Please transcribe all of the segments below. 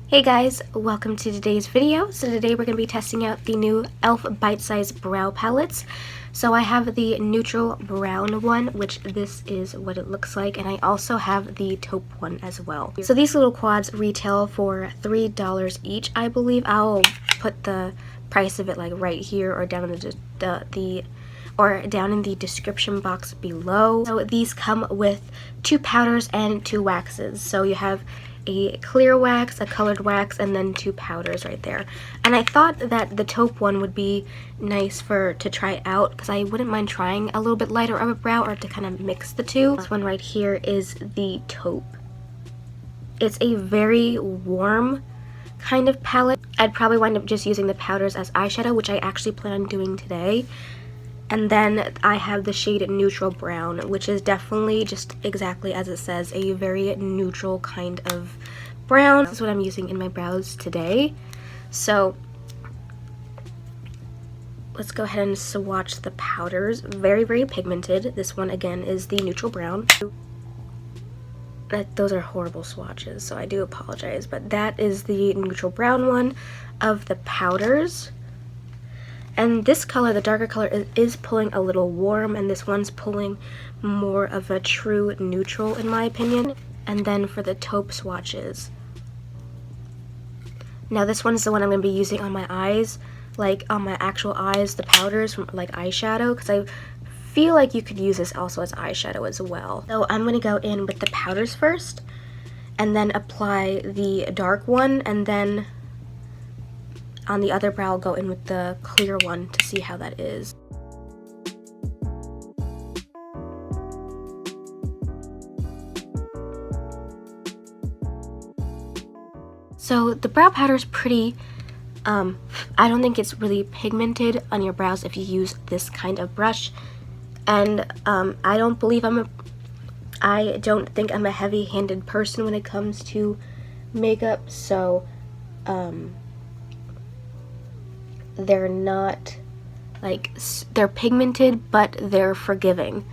Hey guys, welcome to today's video. So today we're going to be testing out the new e.l.f. Bite-Size Brow Palettes. So I have the neutral brown one, which this is what it looks like, and I also have the taupe one as well. So these little quads retail for $3 each, I believe. I'll put the price of it like right here or down in down in the description box below. So these come with 2 powders and 2 waxes. So you have a clear wax, a colored wax, and then 2 powders right there. And I thought that the taupe one would be nice to try out, because I wouldn't mind trying a little bit lighter of a brow or to kind of mix the two. This one right here is the taupe. It's a very warm kind of palette. I'd probably wind up just using the powders as eyeshadow, which I actually plan on doing today. And then I have the shade Neutral Brown, which is definitely just exactly as it says, a very neutral kind of brown. This is what I'm using in my brows today. So let's go ahead and swatch the powders. Very, very pigmented. This one again is the Neutral Brown. Those are horrible swatches, so I do apologize, but that is the Neutral Brown one of the powders. And this color, the darker color, is pulling a little warm, and this one's pulling more of a true neutral in my opinion. And then for the taupe swatches, now this one is the one I'm going to be using on my eyes, like on my actual eyes, the powders from like eyeshadow, because I feel like you could use this also as eyeshadow as well. So I'm going to go in with the powders first, and then apply the dark one, and then on the other brow, I'll go in with the clear one to see how that is. So the brow powder is pretty, I don't think it's really pigmented on your brows if you use this kind of brush. And I don't think I'm a heavy-handed person when it comes to makeup, so they're not like, they're pigmented, but they're forgiving,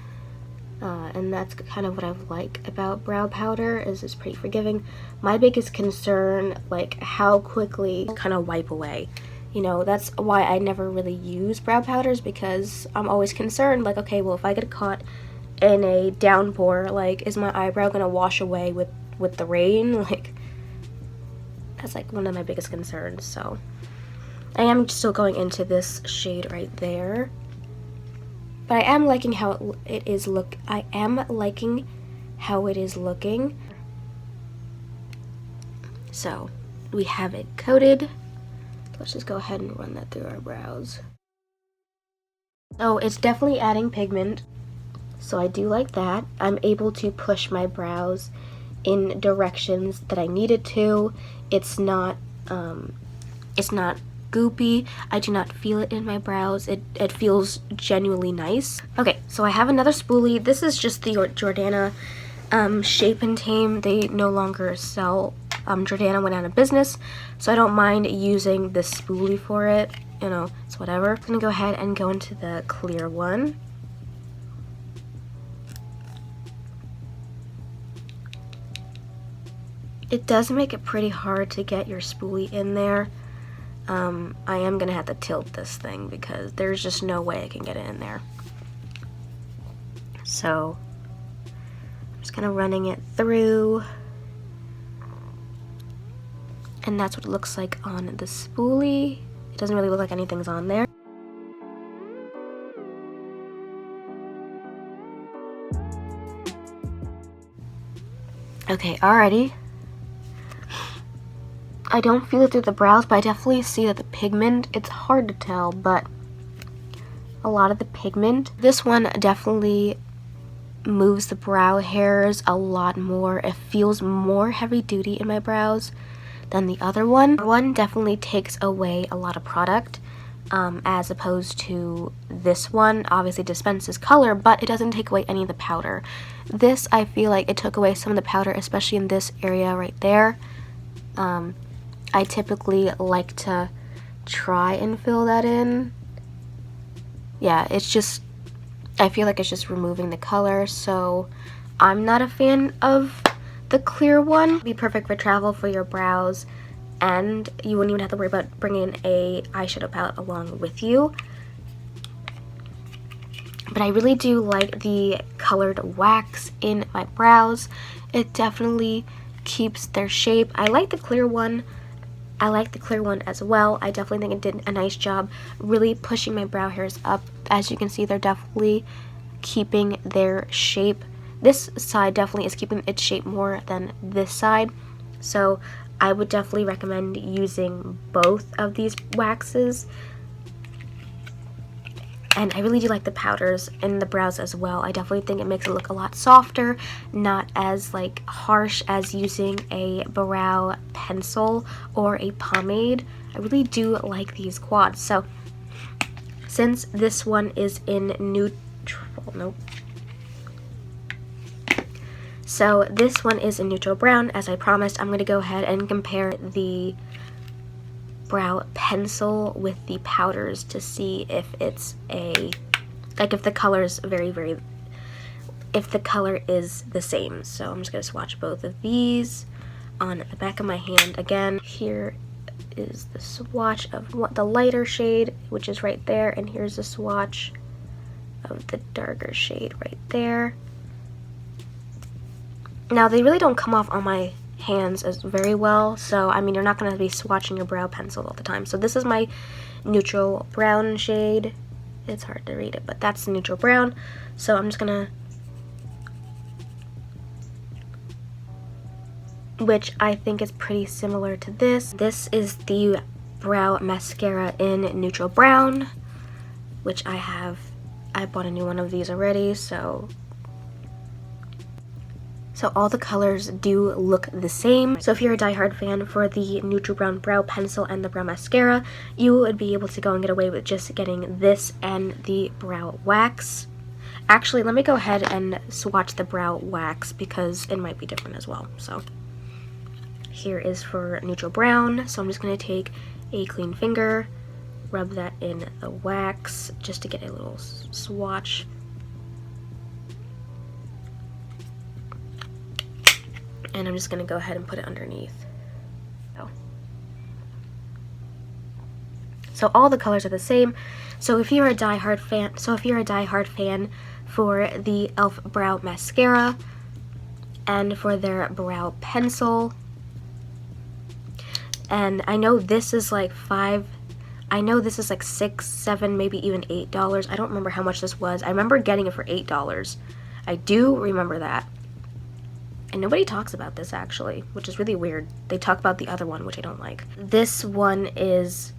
and that's kind of what I like about brow powder, is it's pretty forgiving. My biggest concern, like how quickly kind of wipe away, you know, that's why I never really use brow powders, because I'm always concerned, like, okay, well, if I get caught in a downpour, like, is my eyebrow gonna wash away with the rain? Like, that's like one of my biggest concerns. So I am still going into this shade right there, but I am liking how it is liking how it is looking. So we have it coated. Let's just go ahead and run that through our brows. So it's definitely adding pigment, so I do like that. I'm able to push my brows in directions that I needed to. It's not goopy. I do not feel it in my brows. It feels genuinely nice. Okay, so I have another spoolie. This is just the Jordana Shape and Tame. They no longer sell. Jordana went out of business, so I don't mind using this spoolie for it. You know, it's whatever. I'm gonna go ahead and go into the clear one. It does make it pretty hard to get your spoolie in there. I am gonna have to tilt this thing because there's just no way I can get it in there. So I'm just kind of running it through, and that's what it looks like on the spoolie. It doesn't really look like anything's on there. Okay, alrighty. I don't feel it through the brows, but I definitely see that the pigment, it's hard to tell, but a lot of the pigment. This one definitely moves the brow hairs a lot more. It feels more heavy duty in my brows than the other one. One definitely takes away a lot of product, as opposed to this one. Obviously dispenses color, but it doesn't take away any of the powder. This, I feel like it took away some of the powder, especially in this area right there. I typically like to try and fill that in. Yeah, it's just, I feel like it's just removing the color, so I'm not a fan of the clear one. Be perfect for travel for your brows. and you wouldn't even have to worry about bringing a eyeshadow palette along with you. But I really do like the colored wax in my brows. It definitely keeps their shape. I like the clear one. I like the clear one as well. I definitely think it did a nice job really pushing my brow hairs up. As you can see, they're definitely keeping their shape. This side definitely is keeping its shape more than this side. So I would definitely recommend using both of these waxes. And I really do like the powders in the brows as well. I definitely think it makes it look a lot softer, not as like harsh as using a brow pencil or a pomade. I really do like these quads. So since this one is in neutral, So this one is in neutral brown, as I promised. I'm going to go ahead and compare the brow pencil with the powders to see if it's if the color is if the color is the same. So I'm just going to swatch both of these on the back of my hand. Again, here is the swatch of the lighter shade, which is right there, and here's the swatch of the darker shade right there. Now they really don't come off on my hands as very well, so I mean you're not going to be swatching your brow pencil all the time. So this is my neutral brown shade. It's hard to read it, but that's the neutral brown. So I'm just gonna, which I think is pretty similar to this. This is the brow mascara in neutral brown, which I bought a new one of these already, so all the colors do look the same. So if you're a diehard fan for the neutral brown brow pencil and the brow mascara, you would be able to go and get away with just getting this and the brow wax. Actually, let me go ahead and swatch the brow wax because it might be different as well. So here is for neutral brown. So I'm just going to take a clean finger, rub that in the wax just to get a little swatch. And I'm just going to go ahead and put it underneath. So all the colors are the same. So if you're a diehard fan, for the e.l.f. brow mascara and for their brow pencil, and I know this is like $6, $7, maybe even $8. I don't remember how much this was. I remember getting it for $8. I do remember that. And nobody talks about this actually, which is really weird. They talk about the other one, which I don't like. This one is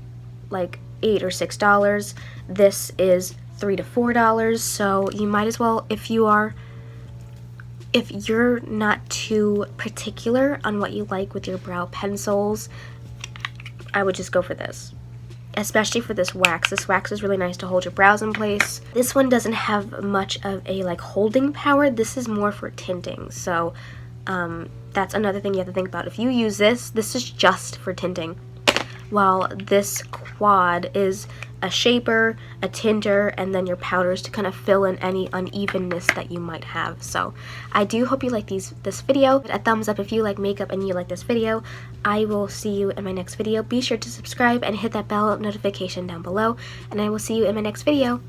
like $8 or $6. This is $3 to $4. So you might as well, if you're not too particular on what you like with your brow pencils, I would just go for this. Especially for this wax. This wax is really nice to hold your brows in place. This one doesn't have much of a like holding power. This is more for tinting. So that's another thing you have to think about. If you use this is just for tinting. While this quad is a shaper, a tinter, and then your powders to kind of fill in any unevenness that you might have. So I do hope you like this video. A thumbs up if you like makeup and you like this video. I will see you in my next video. Be sure to subscribe and hit that bell notification down below, and I will see you in my next video.